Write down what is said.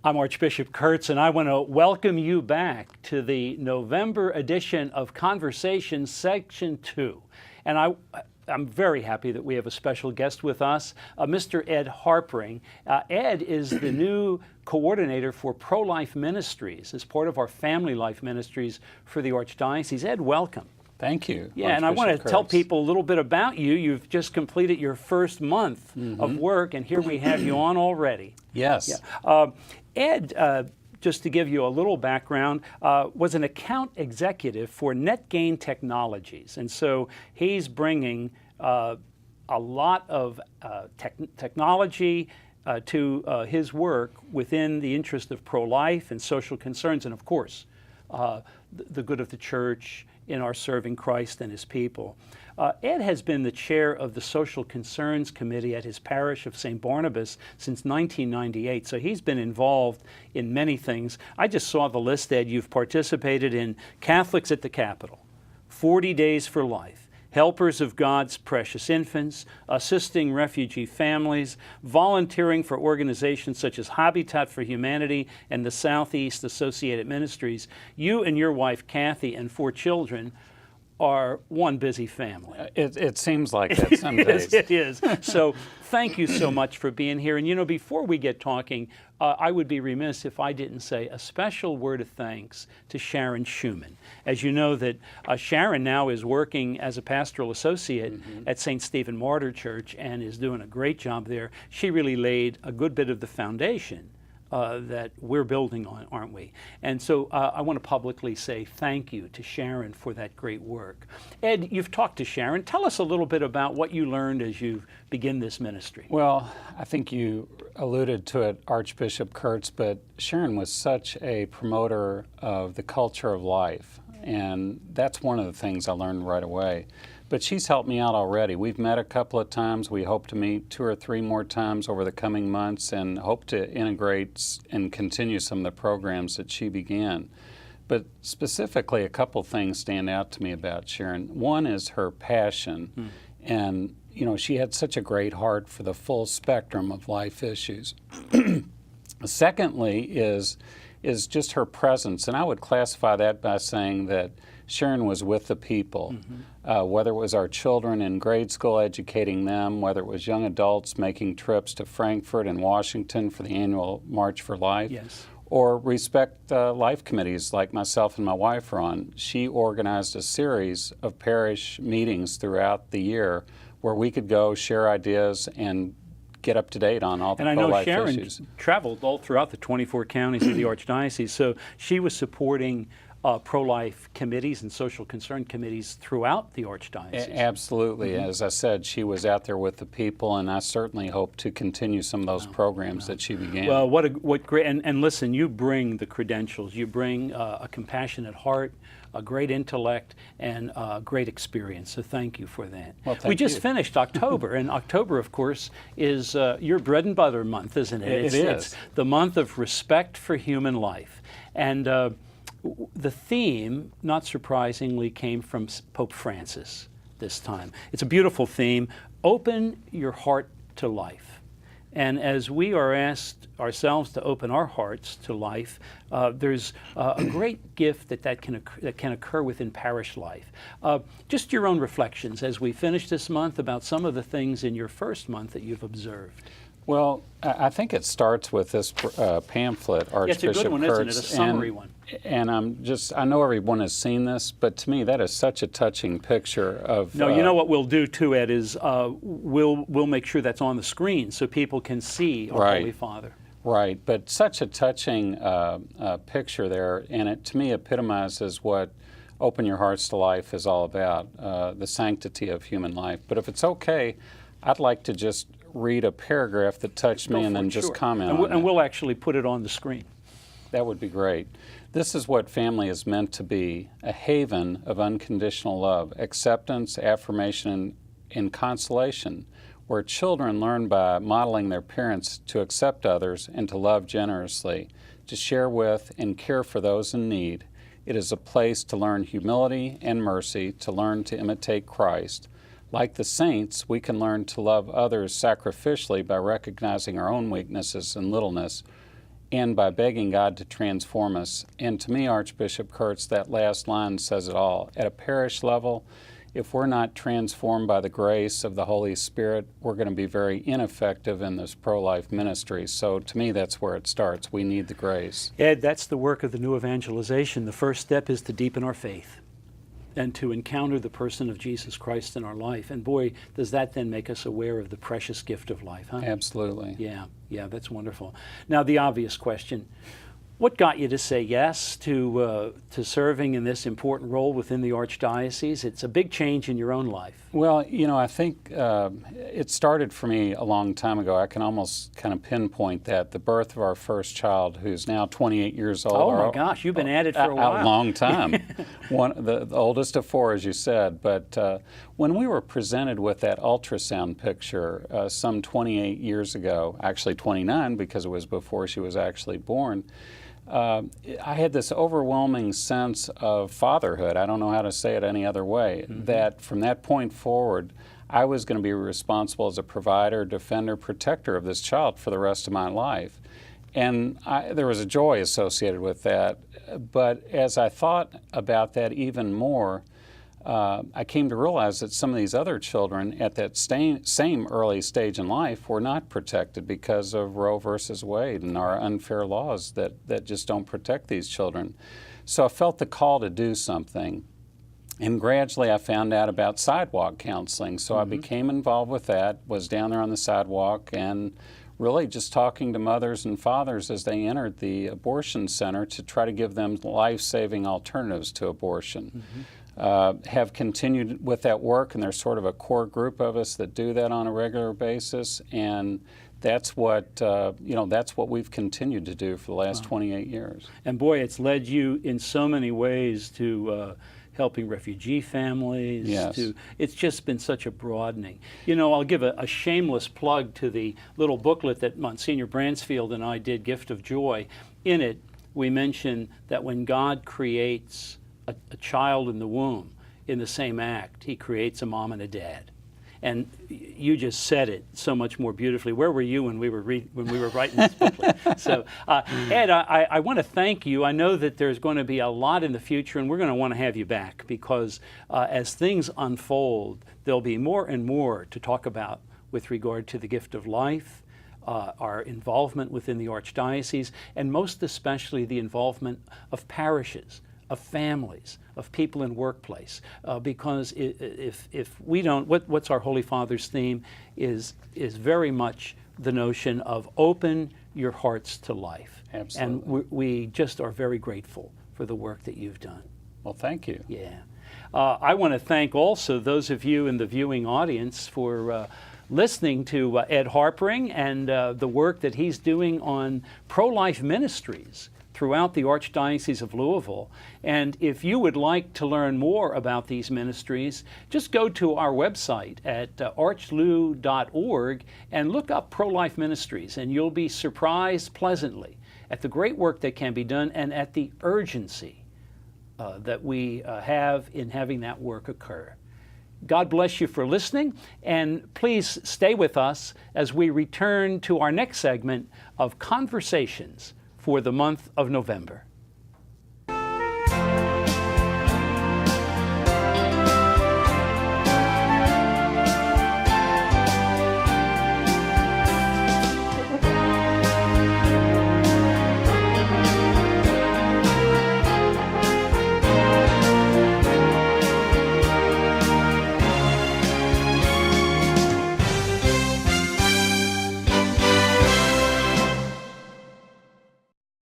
I'm Archbishop Kurtz, and I want to welcome you back to the November edition of Conversations Section 2. And I'm very happy that we have a special guest with us, Mr. Ed Harpring. Ed is the new coordinator for pro-life ministries as part of our family life ministries for the Archdiocese. Ed, welcome. Thank you. Yeah, and I want to tell people a little bit about you. You've just completed your first month of work, and here we have you on already. Yes. Yeah. Ed, just to give you a little background, was an account executive for NetGain Technologies. And so he's bringing a lot of technology to his work within the interest of pro-life and social concerns, and of course, the good of the church in our serving Christ and his people. Ed has been the chair of the Social Concerns Committee at his parish of St. Barnabas since 1998, so he's been involved in many things. I just saw the list, Ed. You've participated in Catholics at the Capitol, 40 Days for Life, Helpers of God's Precious Infants, assisting refugee families, volunteering for organizations such as Habitat for Humanity and the Southeast Associated Ministries. You and your wife, Kathy, and 4 children are one busy family. It seems like that some days. It is. So thank you so much for being here. And you know, before we get talking, I would be remiss if I didn't say a special word of thanks to Sharon Schumann. As you know that Sharon now is working as a pastoral associate at St. Stephen Martyr Church and is doing a great job there. She really laid a good bit of the foundation that we're building on, aren't we? And so I want to publicly say thank you to Sharon for that great work. Ed, you've talked to Sharon. Tell us a little bit about what you learned as you begin this ministry. Well, I think you alluded to it, Archbishop Kurtz, but Sharon was such a promoter of the culture of life, and that's one of the things I learned right away. But she's helped me out already. We've met a couple of times. We hope to meet 2 or 3 more times over the coming months and hope to integrate and continue some of the programs that she began. But specifically, a couple things stand out to me about Sharon. One is her passion. And, you know, she had such a great heart for the full spectrum of life issues. Secondly is just her presence. And I would classify that by saying that Sharon was with the people, whether it was our children in grade school educating them, whether it was young adults making trips to Frankfurt and Washington for the annual March for Life, or Respect Life committees like myself and my wife are on. She organized a series of parish meetings throughout the year where we could go share ideas and get up to date on all the pro-life issues. And I know Sharon traveled all throughout the 24 counties of the Archdiocese, so she was supporting pro-life committees and social concern committees throughout the Archdiocese. Absolutely. As I said, she was out there with the people, and I certainly hope to continue some of those programs that she began. Well, what great, and listen, you bring the credentials. You bring a compassionate heart, a great intellect, and a great experience. So thank you for that. Well, we just finished October, and October, of course, is your bread and butter month, isn't it? It is. It's the month of respect for human life. And the theme, not surprisingly, came from Pope Francis this time. It's a beautiful theme, open your heart to life. And as we are asked ourselves to open our hearts to life, there's a great gift that can occur within parish life. Just your own reflections as we finish this month about some of the things in your first month that you've observed. Well, I think it starts with this pamphlet, Archbishop Kurtz. It's a good one, isn't it? A summary one. And I know everyone has seen this, but to me that is such a touching picture of... No, you know what we'll do too, Ed, is we'll make sure that's on the screen so people can see our Holy Father. Right, but such a touching picture there, and it to me epitomizes what Open Your Hearts to Life is all about, the sanctity of human life. But if it's okay, I'd like to just read a paragraph that touched me and then just comment on it. And we'll actually put it on the screen. That would be great. This is what family is meant to be, a haven of unconditional love, acceptance, affirmation, and consolation, where children learn by modeling their parents to accept others and to love generously, to share with and care for those in need. It is a place to learn humility and mercy, to learn to imitate Christ. Like the saints, we can learn to love others sacrificially by recognizing our own weaknesses and littleness, and by begging God to transform us. And to me, Archbishop Kurtz, that last line says it all. At a parish level, if we're not transformed by the grace of the Holy Spirit, we're going to be very ineffective in this pro-life ministry. So to me, that's where it starts. We need the grace. Ed, that's the work of the new evangelization. The first step is to deepen our faith and to encounter the person of Jesus Christ in our life. And boy, does that then make us aware of the precious gift of life, huh? Absolutely. Yeah, that's wonderful. Now, the obvious question. What got you to say yes to serving in this important role within the Archdiocese? It's a big change in your own life. Well, you know, I think it started for me a long time ago. I can almost kind of pinpoint that. The birth of our first child, who's now 28 years old. Oh my gosh, you've been at it for a while. A long time. The oldest of four, as you said. But when we were presented with that ultrasound picture some 28 years ago, actually 29 because it was before she was actually born, I had this overwhelming sense of fatherhood. I don't know how to say it any other way. Mm-hmm. That from that point forward, I was going to be responsible as a provider, defender, protector of this child for the rest of my life. And there was a joy associated with that. But as I thought about that even more, I came to realize that some of these other children at that same early stage in life were not protected because of Roe versus Wade and our unfair laws that just don't protect these children. So I felt the call to do something. And gradually I found out about sidewalk counseling. So I became involved with that, was down there on the sidewalk and really just talking to mothers and fathers as they entered the abortion center to try to give them life-saving alternatives to abortion. Have continued with that work, and there's sort of a core group of us that do that on a regular basis, and that's what that's what we've continued to do for the last 28 years. And boy, it's led you in so many ways to helping refugee families. Yes. It's just been such a broadening. You know, I'll give a shameless plug to the little booklet that Monsignor Bransfield and I did, Gift of Joy. In it, we mention that when God creates a child in the womb, in the same act, he creates a mom and a dad. And you just said it so much more beautifully. Where were you when we were writing this booklet? So, Ed, I want to thank you. I know that there's going to be a lot in the future, and we're going to want to have you back because as things unfold, there'll be more and more to talk about with regard to the gift of life, our involvement within the Archdiocese, and most especially the involvement of parishes, of families, of people in workplace, because if we don't, what's our Holy Father's theme is very much the notion of open your hearts to life. Absolutely. And we just are very grateful for the work that you've done. Well, thank you. Yeah. I want to thank also those of you in the viewing audience for listening to Ed Harpring and the work that he's doing on pro-life ministries throughout the Archdiocese of Louisville. And if you would like to learn more about these ministries, just go to our website at archlou.org and look up pro-life ministries, and you'll be surprised pleasantly at the great work that can be done and at the urgency that we have in having that work occur. God bless you for listening, and please stay with us as we return to our next segment of Conversations for the month of November.